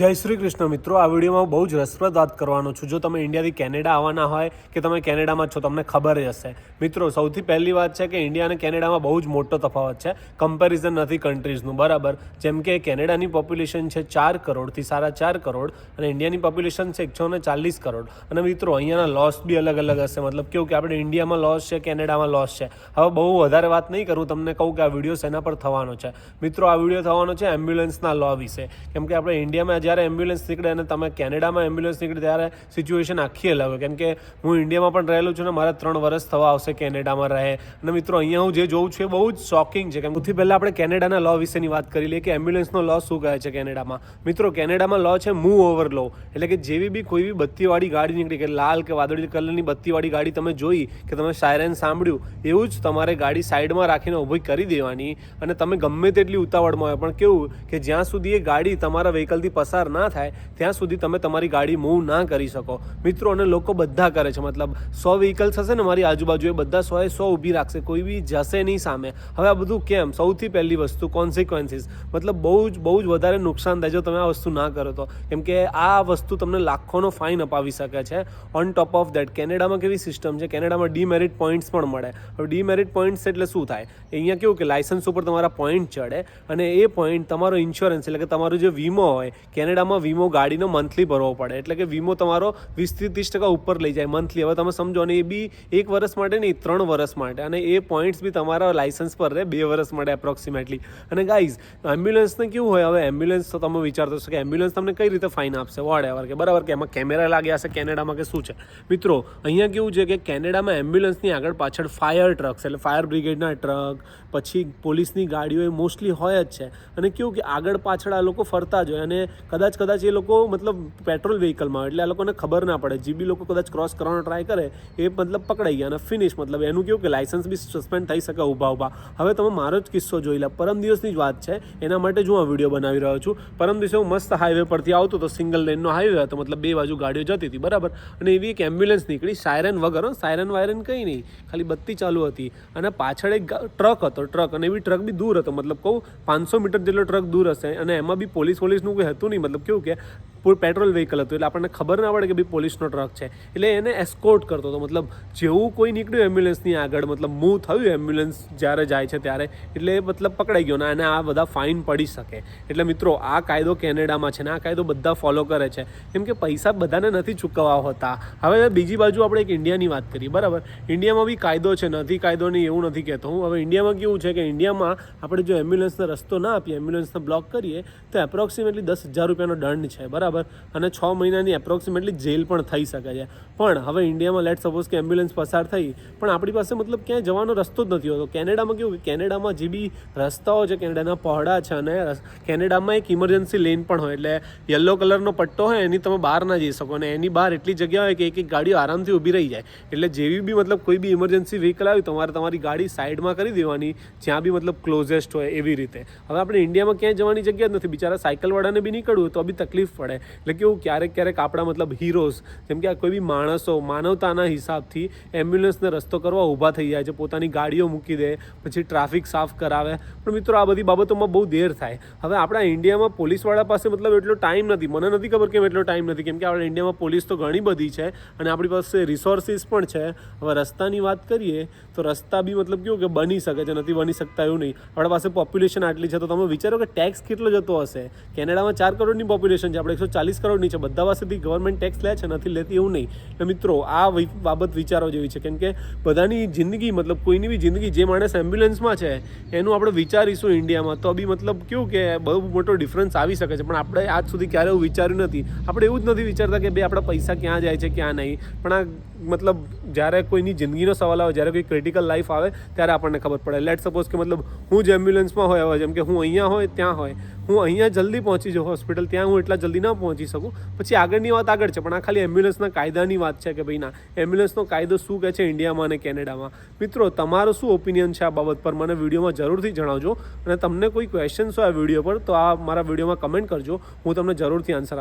જય શ્રી કૃષ્ણ મિત્રો, આ વિડીયોમાં બહુ જ રસપ્રદ વાત કરવાનો છું. જો તમે ઇન્ડિયાથી કેનેડા આવવાના હોય કે તમે કેનેડામાં છો, તમને ખબર જ હશે. મિત્રો, સૌથી પહેલી વાત છે કે ઇન્ડિયા અને કેનેડામાં બહુ જ મોટો તફાવત છે. કમ્પેરિઝન નથી કન્ટ્રીઝનું, બરાબર. જેમ કે કેનેડાની પોપ્યુલેશન છે 4 કરોડથી 4.5 કરોડ અને ઇન્ડિયાની પોપ્યુલેશન છે 140 કરોડ. અને મિત્રો, અહીંયાના લોસ બી અલગ અલગ હશે. મતલબ કેવું કે આપણે ઇન્ડિયામાં લોસ છે, કેનેડામાં લોસ છે. હવે બહુ વધારે વાત નહીં કરું, તમને કહું કે આ વિડીયો શેના પર થવાનો છે. મિત્રો, આ વિડીયો થવાનો છે એમ્બ્યુલન્સના લો વિશે. કેમ કે આપણે ઇન્ડિયામાં જ્યારે એમ્બ્યુલન્સ નીકળે અને તમે કેનેડામાં એમ્બ્યુલન્સ નીકળે ત્યારે સિચ્યુએશન આખી અલગ હોય. કેમ કે હું ઇન્ડિયામાં પણ રહેલો છું ને મારા 3 વર્ષ થવા આવશે કેનેડામાં રહે. અને મિત્રો, અહીંયા હું જે જોઉં છું એ બહુ જ શોકિંગ છે. સૌથી પહેલાં આપણે કેનેડાના લો વિશેની વાત કરી લઈએ કે એમ્બ્યુલન્સનો લો શું કહે છે કેનેડામાં. મિત્રો, કેનેડામાં લો છે મૂવ ઓવર લો. એટલે કે જેવી બી કોઈ બી બત્તીવાળી ગાડી નીકળી, કે લાલ કે વાદળી કલરની બત્તીવાળી ગાડી તમે જોઈ કે તમે સાયરન સાંભળ્યું, એવું જ તમારે ગાડી સાઈડમાં રાખીને ઊભી કરી દેવાની. અને તમે ગમે તેટલી ઉતાવળમાં હોય પણ કેવું કે જ્યાં સુધી એ ગાડી તમારા વ્હીકલથી પસાર ના થાય ત્યાં સુધી તમે તમારી ગાડી મૂવ ના કરી શકો. મિત્રો, અને લોકો બધા કરે છે. મતલબ 100 વ્હીકલ્સ હશે ને મારી આજુબાજુ, એ બધા 100 ઊભી રાખશે, કોઈ બી જશે નહીં સામે. હવે આ બધું કેમ? સૌથી પહેલી વસ્તુ કોન્સિક્વન્સીસ. મતલબ બહુ જ વધારે નુકસાન થાય જો તમે આ વસ્તુ ના કરો તો. કેમ કે આ વસ્તુ તમને લાખોનો ફાઇન અપાવી શકે છે. ઓન ટોપ ઓફ દેટ કેનેડામાં કેવી સિસ્ટમ છે, કેનેડામાં ડીમેરિટ પોઈન્ટ્સ પણ મળે. હવે ડીમેરિટ પોઈન્ટ્સ એટલે શું થાય? અહીંયા કેવું કે લાયસન્સ ઉપર તમારા પોઈન્ટ ચડે અને એ પોઈન્ટ તમારો ઇન્સ્યોરન્સ એટલે કે તમારો જે વીમો હોય, કેનેડામાં વીમો ગાડીનો મંથલી ભરવો પડે. એટલે કે વીમો તમારો 20-30% ઉપર લઈ જાય મંથલી. હવે તમે સમજો, અને એ બી 1 વર્ષ માટે નહીં, 3 વર્ષ માટે. અને એ પોઈન્ટ્સ બી તમારા લાયસન્સ પર રહે 2 વર્ષ માટે એપ્રોક્સિમેટલી. અને ગાઈઝ, એમ્બ્યુલન્સને કેવું હોય? હવે એમ્બ્યુલન્સ તો તમે વિચારતો હશો કે એમ્બ્યુલન્સ તમને કઈ રીતે ફાઇન આપશે, વોટ કે બરાબર, કે એમાં કેમેરા લાગ્યા હશે કેનેડામાં કે શું છે. મિત્રો, અહીંયા કેવું છે કે કેનેડામાં એમ્બ્યુલન્સની આગળ પાછળ ફાયર ટ્રક્સ એટલે ફાયર બ્રિગેડના ટ્રક, પછી પોલીસની ગાડીઓ એ મોસ્ટલી હોય જ છે. અને કેવું કે આગળ પાછળ આ લોકો ફરતા જ હોય. અને કદાચ એ લોકો મતલબ પેટ્રોલ વ્હીકલમાં હોય એટલે આ લોકોને ખબર ના પડે. જે બી લોકો કદાચ ક્રોસ કરવાનો ટ્રાય કરે એ મતલબ પકડાઈ ગયા અને ફિનિશ. મતલબ એનું કેવું કે લાયસન્સ બી સસ્પેન્ડ થઈ શકે ઊભા. હવે તમે મારો જ કિસ્સો જોઈ લો. પરમ દિવસની જ વાત છે, એના માટે જ હું આ વિડીયો બનાવી રહ્યો છું. પરમ દિવસે હું મસ્ત હાઈવે પરથી આવતો તો, સિંગલ લેનનો હાઈવે હતો, મતલબ 2 બાજુ ગાડીઓ જતી હતી, બરાબર. અને એવી એક એમ્બ્યુલન્સ નીકળી સાયરન વગર, સાયરન વાયરન કંઈ નહીં, ખાલી બત્તી ચાલુ હતી. અને પાછળ એક ટ્રક હતો, અને એવી ટ્રક બી દૂર હતો. મતલબ કહું 500 મીટર જેટલો ટ્રક દૂર હશે. અને એમાં બી પોલીસનું કોઈ હતું નહીં. મતલબ કેવું કે પેટ્રોલ વ્હીકલ હતું એટલે આપણને ખબર ના પડે કે ભાઈ પોલીસનો ટ્રક છે. એટલે એને એસ્કોર્ટ કરતો હતો. મતલબ જેવું કોઈ નીકળ્યું એમ્બ્યુલન્સની આગળ, મતલબ મૂવ થયું એમ્બ્યુલન્સ જ્યારે જાય છે ત્યારે, એટલે મતલબ પકડાઈ ગયો ને અને આ બધા ફાઇન પડી શકે. એટલે મિત્રો, આ કાયદો કેનેડામાં છે ને આ કાયદો બધા ફોલો કરે છે. કેમ કે પૈસા બધાને નથી ચૂકવવા હોતા. હવે બીજી બાજુ આપણે એક ઇન્ડિયાની વાત કરીએ, બરાબર. ઇન્ડિયામાં બી કાયદો છે, નથી કાયદો નહીં એવું નથી કહેતો હું. હવે ઇન્ડિયામાં કેવું છે કે ઇન્ડિયામાં આપણે જો એમ્બ્યુલન્સનો રસ્તો ના આપીએ, એમ્બ્યુલન્સને બ્લોક કરીએ તો એપ્રોક્સિમેટલી 10,000 રૂપિયાનો દંડ છે, બરાબર. અને 6 મહિનાની એપ્રોક્સિમેટલી જેલ પણ થઈ શકે છે. પણ હવે ઇન્ડિયામાં લેટ સપોઝ કે એમ્બ્યુલન્સ પસાર થઈ પણ આપણી પાસે મતલબ ક્યાંય જવાનો રસ્તો જ નથી હોતો. કેનેડામાં કેવું કે કેનેડામાં જે બી રસ્તાઓ છે કેનેડાના પહોળા છે. અને કેનેડામાં એક ઇમરજન્સી લેન પણ હોય. એટલે યલો કલરનો પટ્ટો હોય, એની તમે બહાર ના જઈ શકો. અને એની બહાર એટલી જગ્યા હોય કે એક ગાડીઓ આરામથી ઊભી રહી જાય. એટલે જેવી બી મતલબ કોઈ બી ઇમરજન્સી વ્હીકલ આવ્યું તમારી ગાડી સાઈડમાં કરી દેવાની, જ્યાં બી મતલબ ક્લોઝેસ્ટ હોય એવી રીતે. હવે આપણે ઇન્ડિયામાં ક્યાંય જવાની જગ્યા જ નથી. બિચારા સાયકલવાળાને બી નીકળવું તો બી તકલીફ પડે. એટલે કેવું ક્યારેક આપણા મતલબ હીરોઝ, જેમ કે કોઈ બી માણસો માનવતાના હિસાબથી એમ્બ્યુલન્સને રસ્તો કરવા ઊભા થઈ જાય છે, પોતાની ગાડીઓ મૂકી દે, પછી ટ્રાફિક સાફ કરાવે. પણ મિત્રો, આ બધી બાબતોમાં બહુ દેર થાય. હવે આપણા ઇન્ડિયામાં પોલીસવાળા પાસે મતલબ એટલો ટાઈમ નથી. મને નથી ખબર કેમ એટલો ટાઈમ નથી. કેમ કે આપણા ઇન્ડિયામાં પોલીસ તો ઘણી બધી છે અને આપણી પાસે રિસોર્સિસ પણ છે. હવે રસ્તાની વાત કરીએ તો રસ્તા બી મતલબ કેવું કે બની શકે છે, નથી બની શકતા એવું નહીં. આપણા પાસે પોપ્યુલેશન આટલી છે તો તમે વિચારો કે ટેક્સ કેટલો જતો હશે. કેનેડામાં 4 કરોડની પોપ્યુલેશન છે, આપણે 140 કરોડની છે. બધા પાસેથી ગવર્મેન્ટ ટેક્સ લે છે, નથી લેતી એવું નહીં. એટલે મિત્રો, આ બાબત વિચારવા જેવી છે. કેમ કે બધાની જિંદગી, મતલબ કોઈની બી જિંદગી, જે માણસ એમ્બ્યુલન્સમાં છે એનું આપણે વિચારીશું ઇન્ડિયામાં તો બી મતલબ કેવું કે બહુ મોટો ડિફરન્સ આવી શકે છે. પણ આપણે આજ સુધી ક્યારે એવું વિચાર્યું નથી. આપણે એવું જ નથી વિચારતા કે ભાઈ આપણા પૈસા ક્યાં જાય છે ક્યાં નહીં. પણ આ મતલબ જ્યારે કોઈની જિંદગીનો સવાલ આવે, જ્યારે કોઈ ક્રિટિકલ લાઈફ આવે ત્યારે આપણને ખબર પડે. લેટ સપોઝ કે મતલબ હું જ એમ્બ્યુલન્સમાં હોય, હવે જેમ કે હું અહીંયા હોય ત્યાં હોય, હું અહીંયા જલ્દી પહોંચી જાઉં હોસ્પિટલ, ત્યાં હું એટલા જલ્દી ના પહોંચી શકું. પછી આગળની વાત આગળ છે, પણ આ ખાલી એમ્બ્યુલન્સના કાયદાની વાત છે કે ભાઈ ના, એમ્બ્યુલન્સનો કાયદો શું કહે છે ઇન્ડિયામાં અને કેનેડામાં. મિત્રો, તમારો શું ઓપિનિયન છે આ બાબત પર મને વિડીયોમાં જરૂરથી જણાવજો. અને તમને કોઈ ક્વેશ્ચન્સ હોય આ વિડીયો પર તો આ મારા વિડીયોમાં કમેન્ટ કરજો, હું તમને જરૂરથી આન્સર